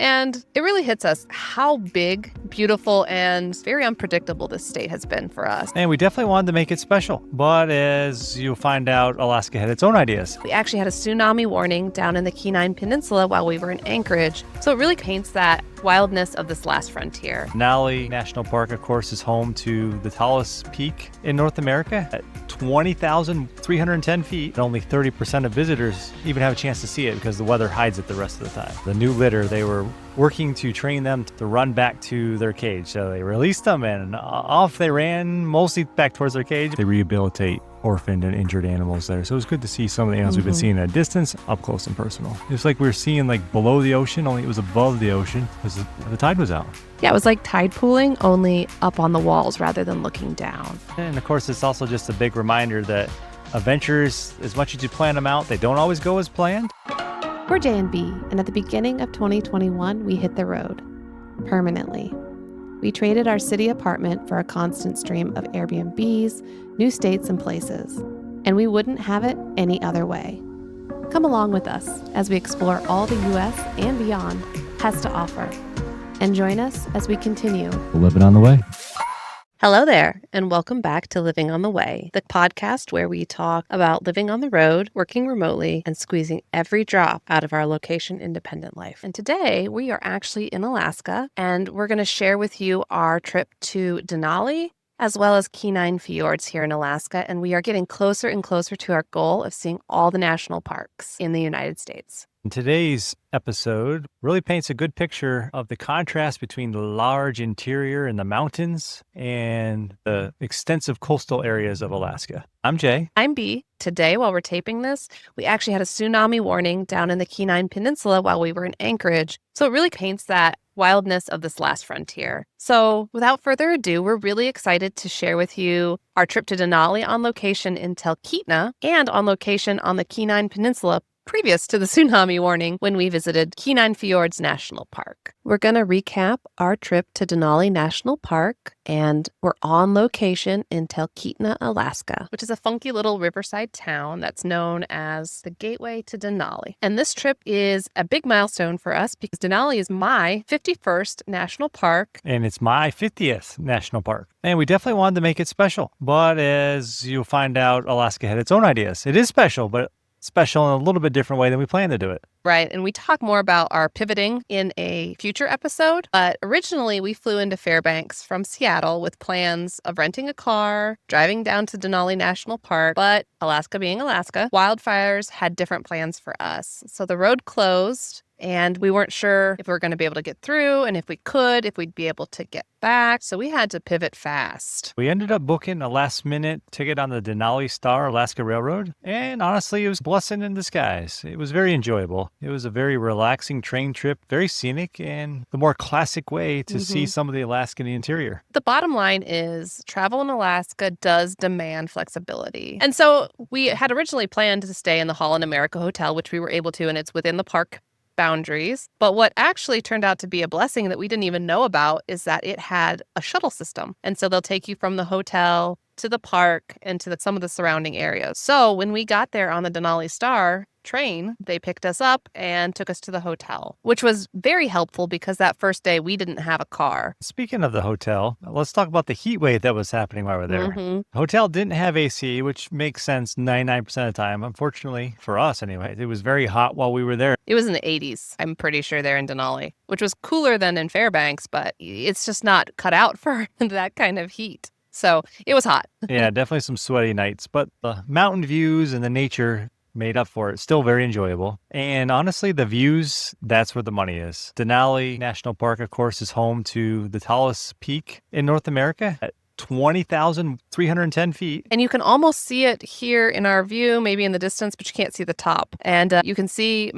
And it really hits us how big, beautiful, and very unpredictable this state has been for us. And we definitely wanted to make it special. But as you'll find out, Alaska had its own ideas. We actually had a tsunami warning down in the Kenai Peninsula while we were in Anchorage. So it really paints that wildness of this last frontier. Denali National Park, of course, is home to the tallest peak in North America at 20,310 feet. And only 30% of visitors even have a chance to see it because the weather hides it the rest of the time. The new litter, they were working to train them to run back to their cage. So they released them and off they ran, mostly back towards their cage. They rehabilitate orphaned and injured animals there. So it was good to see some of the animals we've been seeing at a distance up close and personal. It's like we were seeing like below the ocean, only it was above the ocean because the tide was out. Yeah, it was like tide pooling, only up on the walls rather than looking down. And of course, it's also just a big reminder that adventures, as much as you plan them out, they don't always go as planned. We're Jay and Bea, and at the beginning of 2021, we hit the road. Permanently. We traded our city apartment for a constant stream of Airbnbs, new states, and places. And we wouldn't have it any other way. Come along with us as we explore all the U.S. and beyond has to offer. And join us as we continue Living on the way. Hello there, and welcome back to Living on the Way, the podcast where we talk about living on the road, working remotely, and squeezing every drop out of our location-independent life. And today, we are actually in Alaska, and we're going to share with you our trip to Denali, as well as Kenai Fjords here in Alaska, and we are getting closer and closer to our goal of seeing all the national parks in the United States. And today's episode really paints a good picture of the contrast between the large interior and the mountains and the extensive coastal areas of Alaska. I'm Jay. I'm Bea. Today, while we're taping this, we actually had a tsunami warning down in the Kenai Peninsula while we were in Anchorage. So it really paints that wildness of this last frontier. So without further ado, we're really excited to share with you our trip to Denali on location in Talkeetna and on location on the Kenai Peninsula previous to the tsunami warning when we visited Kenai Fjords National Park. We're going to recap our trip to Denali National Park, and we're on location in Talkeetna, Alaska, which is a funky little riverside town that's known as the gateway to Denali. And this trip is a big milestone for us because Denali is my 51st national park. And it's my 50th national park. And we definitely wanted to make it special. But as you'll find out, Alaska had its own ideas. It is special, but special in a little bit different way than we planned to do it. Right. And we talk more about our pivoting in a future episode. But originally, we flew into Fairbanks from Seattle with plans of renting a car, driving down to Denali National Park. But Alaska being Alaska, wildfires had different plans for us. So the road closed. And we weren't sure if we were going to be able to get through, and if we could, if we'd be able to get back. So we had to pivot fast. We ended up booking a last-minute ticket on the Denali Star Alaska Railroad. And honestly, it was a blessing in disguise. It was very enjoyable. It was a very relaxing train trip, very scenic, and the more classic way to see some of the Alaskan interior. The bottom line is travel in Alaska does demand flexibility. And so we had originally planned to stay in the Hall in America Hotel, which we were able to, and it's within the park boundaries. But what actually turned out to be a blessing that we didn't even know about is that it had a shuttle system. And so they'll take you from the hotel to the park and to some of the surrounding areas. So when we got there on the Denali Star train, they picked us up and took us to the hotel, which was very helpful because that first day we didn't have a car. Speaking of the hotel, let's talk about the heat wave that was happening while we were there. The hotel didn't have AC, which makes sense 99% of the time. Unfortunately, for us anyway, it was very hot while we were there. It was in the 80s, I'm pretty sure, there in Denali, which was cooler than in Fairbanks, but it's just not cut out for that kind of heat. So it was hot. Yeah, definitely some sweaty nights, but the mountain views and the nature made up for it. Still very enjoyable. And honestly, the views, that's where the money is. Denali National Park, of course, is home to the tallest peak in North America at 20,310 feet. And you can almost see it here in our view, maybe in the distance, but you can't see the top. And you can see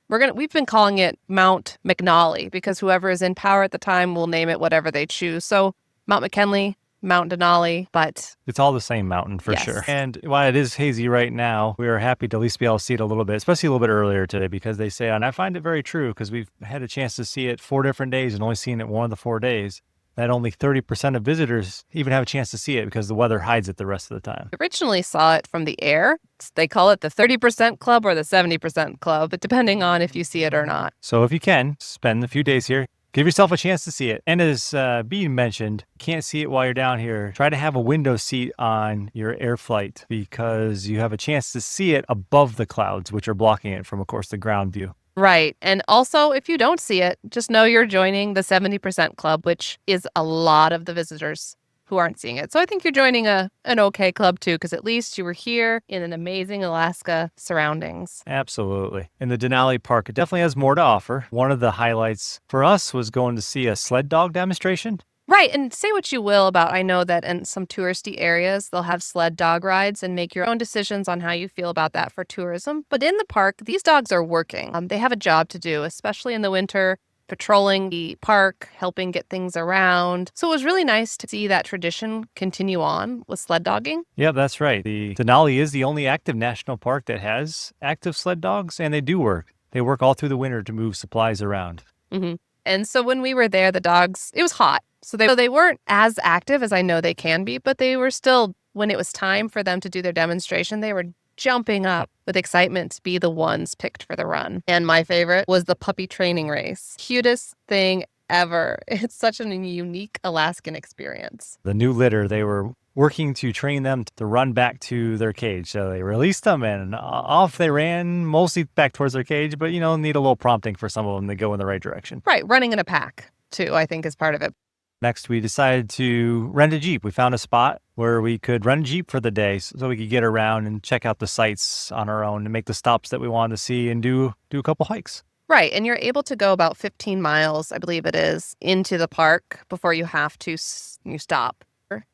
we've been calling it Mount McKinley because whoever is in power at the time will name it whatever they choose. So Mount McKinley, Mount Denali, but it's all the same mountain for sure. And while it is hazy right now, we are happy to at least be able to see it a little bit, especially a little bit earlier today, because they say, and I find it very true because we've had a chance to see it 4 different days and only seen it one of the 4 days. that only 30% of visitors even have a chance to see it because the weather hides it the rest of the time. Originally saw it from the air. They call it the 30% club or the 70% club, but depending on if you see it or not. So if you can, spend a few days here. Give yourself a chance to see it. And as Bea mentioned, you can't see it while you're down here. Try to have a window seat on your air flight because you have a chance to see it above the clouds, which are blocking it from, of course, the ground view. Right. And also, if you don't see it, just know you're joining the 70% club, which is a lot of the visitors who aren't seeing it. So I think you're joining an okay club too, because at least you were here in an amazing Alaska surroundings. Absolutely. And the Denali Park, it definitely has more to offer. One of the highlights for us was going to see a sled dog demonstration. Right. And say what you will about, I know that in some touristy areas, they'll have sled dog rides and make your own decisions on how you feel about that for tourism. But in the park, these dogs are working. They have a job to do, especially in the winter, patrolling the park, helping get things around. So it was really nice to see that tradition continue on with sled dogging. Yeah, that's right. The Denali is the only active national park that has active sled dogs, and they do work. They work all through the winter to move supplies around. Mm-hmm. And so when we were there, the dogs, it was hot. So they weren't as active as I know they can be, but they were still, when it was time for them to do their demonstration, they were jumping up with excitement to be the ones picked for the run. And my favorite was the puppy training race. Cutest thing ever. It's such a unique Alaskan experience. The new litter, they were working to train them to run back to their cage. So they released them and off they ran, mostly back towards their cage, but, need a little prompting for some of them to go in the right direction. Right. Running in a pack, too, I think is part of it. Next, we decided to rent a Jeep. We found a spot where we could rent a Jeep for the day so we could get around and check out the sights on our own and make the stops that we wanted to see and do a couple hikes. Right. And you're able to go about 15 miles, I believe it is, into the park before you have to stop.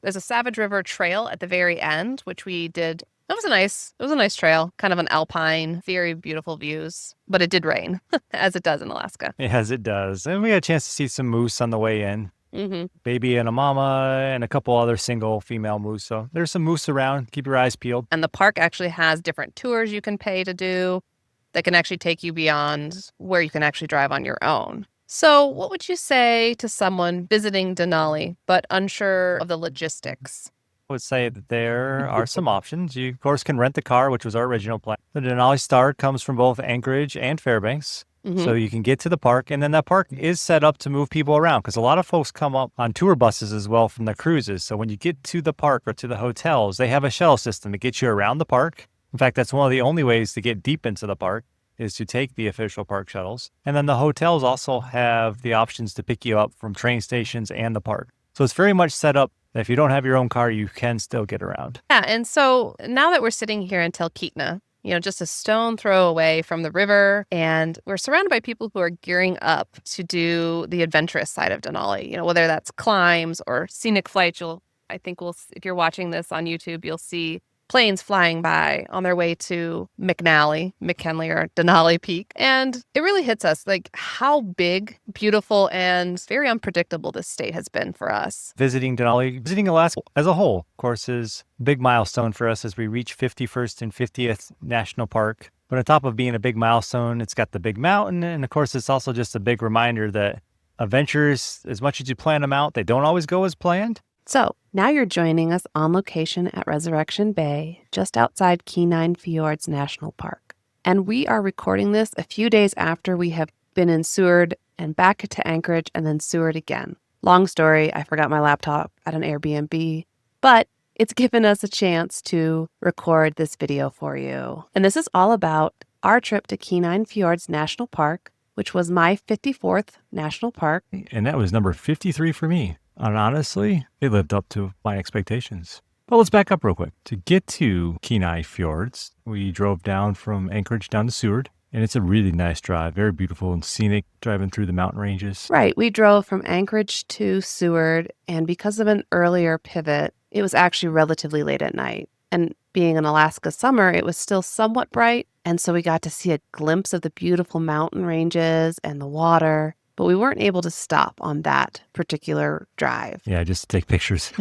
There's a Savage River trail at the very end, which we did. It was a nice trail, kind of an alpine, very beautiful views, but it did rain, as it does in Alaska. As it does. And we had a chance to see some moose on the way in. Mm-hmm. Baby and a mama and a couple other single female moose. So there's some moose around. Keep your eyes peeled. And the park actually has different tours you can pay to do that can actually take you beyond where you can actually drive on your own. So what would you say to someone visiting Denali but unsure of the logistics? I would say that there are some options. You, of course, can rent the car, which was our original plan. The Denali Star comes from both Anchorage and Fairbanks. Mm-hmm. So you can get to the park, and then that park is set up to move people around because a lot of folks come up on tour buses as well from the cruises. So when you get to the park or to the hotels, they have a shuttle system to get you around the park. In fact, that's one of the only ways to get deep into the park is to take the official park shuttles. And then the hotels also have the options to pick you up from train stations and the park. So it's very much set up that if you don't have your own car, you can still get around. Yeah, and so now that we're sitting here in Talkeetna, just a stone throw away from the river. And we're surrounded by people who are gearing up to do the adventurous side of Denali, whether that's climbs or scenic flights. If you're watching this on YouTube, you'll see planes flying by on their way to McKinley or Denali Peak. And it really hits us like how big, beautiful, and very unpredictable this state has been for us. Visiting Denali, visiting Alaska as a whole, of course, is a big milestone for us as we reach 51st and 50th National Park. But on top of being a big milestone, it's got the big mountain. And of course, it's also just a big reminder that adventures, as much as you plan them out, they don't always go as planned. So now you're joining us on location at Resurrection Bay, just outside Kenai Fjords National Park. And we are recording this a few days after we have been in Seward and back to Anchorage and then Seward again. Long story, I forgot my laptop at an Airbnb, but it's given us a chance to record this video for you. And this is all about our trip to Kenai Fjords National Park, which was my 54th national park. And that was number 53 for me. And honestly, it lived up to my expectations. But let's back up real quick. To get to Kenai Fjords, we drove down from Anchorage down to Seward. And it's a really nice drive, very beautiful and scenic, driving through the mountain ranges. Right. We drove from Anchorage to Seward, and because of an earlier pivot, it was actually relatively late at night. And being an Alaska summer, it was still somewhat bright. And so we got to see a glimpse of the beautiful mountain ranges and the water. But we weren't able to stop on that particular drive. Yeah, just to take pictures.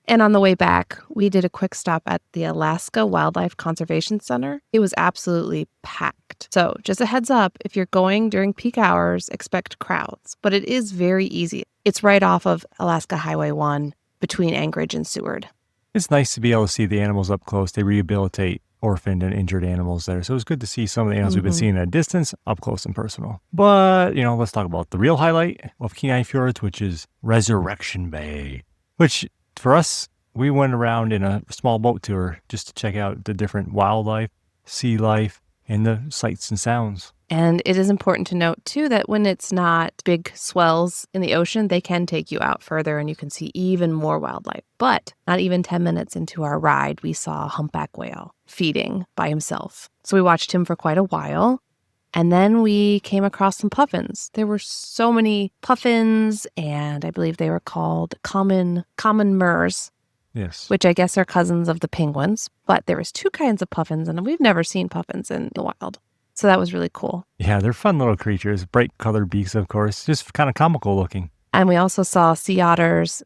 And on the way back, we did a quick stop at the Alaska Wildlife Conservation Center. It was absolutely packed. So just a heads up, if you're going during peak hours, expect crowds. But it is very easy. It's right off of Alaska Highway 1 between Anchorage and Seward. It's nice to be able to see the animals up close. They rehabilitate orphaned and injured animals there. So it's good to see some of the animals we've been seeing at a distance up close and personal. But, let's talk about the real highlight of Kenai Fjords, which is Resurrection Bay, which for us, we went around in a small boat tour just to check out the different wildlife, sea life, and the sights and sounds. And it is important to note, too, that when it's not big swells in the ocean, they can take you out further and you can see even more wildlife. But not even 10 minutes into our ride, we saw a humpback whale feeding by himself. So we watched him for quite a while. And then we came across some puffins. There were so many puffins, and I believe they were called common murres. Yes. Which I guess are cousins of the penguins. But there was 2 kinds of puffins, and we've never seen puffins in the wild. So that was really cool. Yeah, they're fun little creatures. Bright colored beaks, of course. Just kind of comical looking. And we also saw sea otters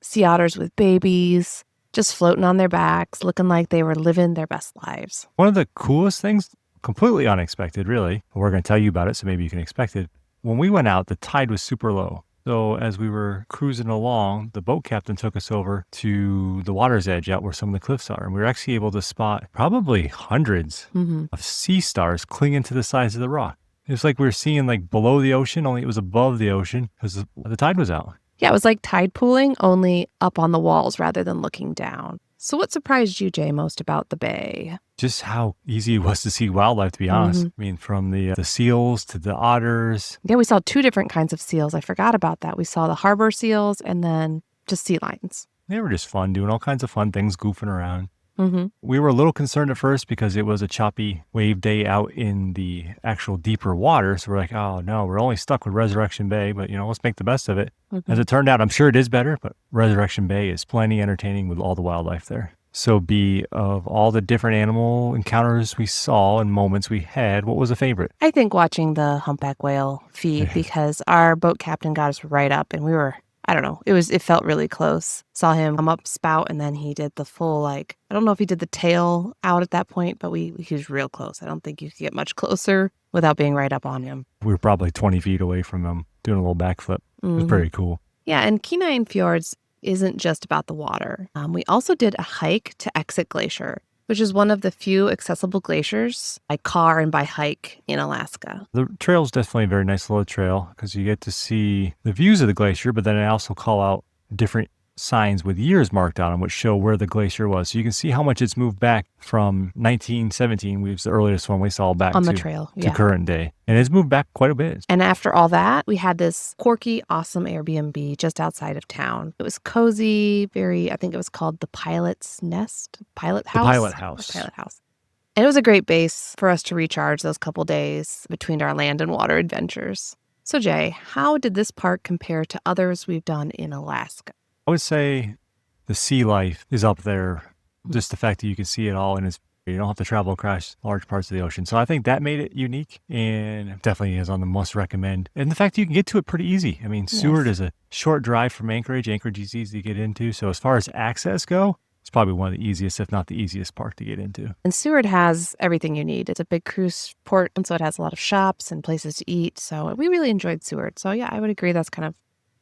with babies, just floating on their backs, looking like they were living their best lives. One of the coolest things, completely unexpected, really. We're going to tell you about it, so maybe you can expect it. When we went out, the tide was super low. So as we were cruising along, the boat captain took us over to the water's edge out where some of the cliffs are. And we were actually able to spot probably hundreds of sea stars clinging to the sides of the rock. It was like we were seeing like below the ocean, only it was above the ocean because the tide was out. Yeah, it was like tide pooling, only up on the walls rather than looking down. So what surprised you, Jay, most about the bay? Just how easy it was to see wildlife, to be honest. I mean, from the seals to the otters. Yeah, we saw 2 different kinds of seals. I forgot about that. We saw the harbor seals and then just sea lions. They were just fun, doing all kinds of fun things, goofing around. We were a little concerned at first because it was a choppy wave day out in the actual deeper water. So we're like, oh no, we're only stuck with Resurrection Bay, but let's make the best of it. As it turned out, I'm sure it is better, but Resurrection Bay is plenty entertaining with all the wildlife there. So Bea, of all the different animal encounters we saw and moments we had, what was a favorite? I think watching the humpback whale feed because our boat captain got us right up and we were, I don't know, it felt really close. Saw him come up spout and then he did the full, I don't know if he did the tail out at that point, but he was real close. I don't think you could get much closer without being right up on him. We were probably 20 feet away from him doing a little backflip. It was pretty cool. Yeah, and Kenai Fjords isn't just about the water. We also did a hike to exit Glacier, which is one of the few accessible glaciers by car and by hike in Alaska. The trail's definitely a very nice little trail because you get to see the views of the glacier, but then I also call out different signs with years marked on them, which show where the glacier was. So you can see how much it's moved back from 1917, which was the earliest one we saw back on the to, trail, to current day. And it's moved back quite a bit. And after all that, we had this quirky, awesome Airbnb just outside of town. It was cozy, I think it was called the Pilot's Nest, Pilot House. The Pilot House. The Pilot House. And it was a great base for us to recharge those couple days between our land and water adventures. So Jay, how did this park compare to others we've done in Alaska? I would say the sea life is up there. Just the fact that you can see it all and you don't have to travel across large parts of the ocean. So I think that made it unique and definitely is on the must recommend. And the fact that you can get to it pretty easy. I mean, Seward is a short drive from Anchorage. Anchorage is easy to get into. So as far as access go, it's probably one of the easiest, if not the easiest park to get into. And Seward has everything you need. It's a big cruise port, and so it has a lot of shops and places to eat. So we really enjoyed Seward. So yeah, I would agree that's kind of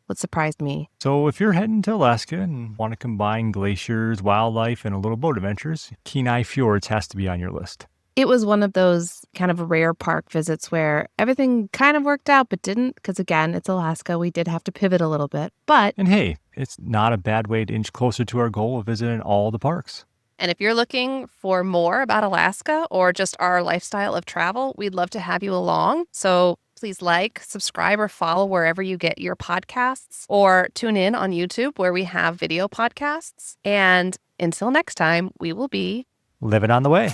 what surprised me. So if you're heading to Alaska and want to combine glaciers, wildlife, and a little boat adventures, Kenai Fjords has to be on your list. It was one of those kind of rare park visits where everything kind of worked out but didn't, because again, it's Alaska. We did have to pivot a little bit, but... And hey, it's not a bad way to inch closer to our goal of visiting all the parks. And if you're looking for more about Alaska or just our lifestyle of travel, we'd love to have you along. So please subscribe, or follow wherever you get your podcasts, or tune in on YouTube where we have video podcasts. And until next time, we will be living on the way.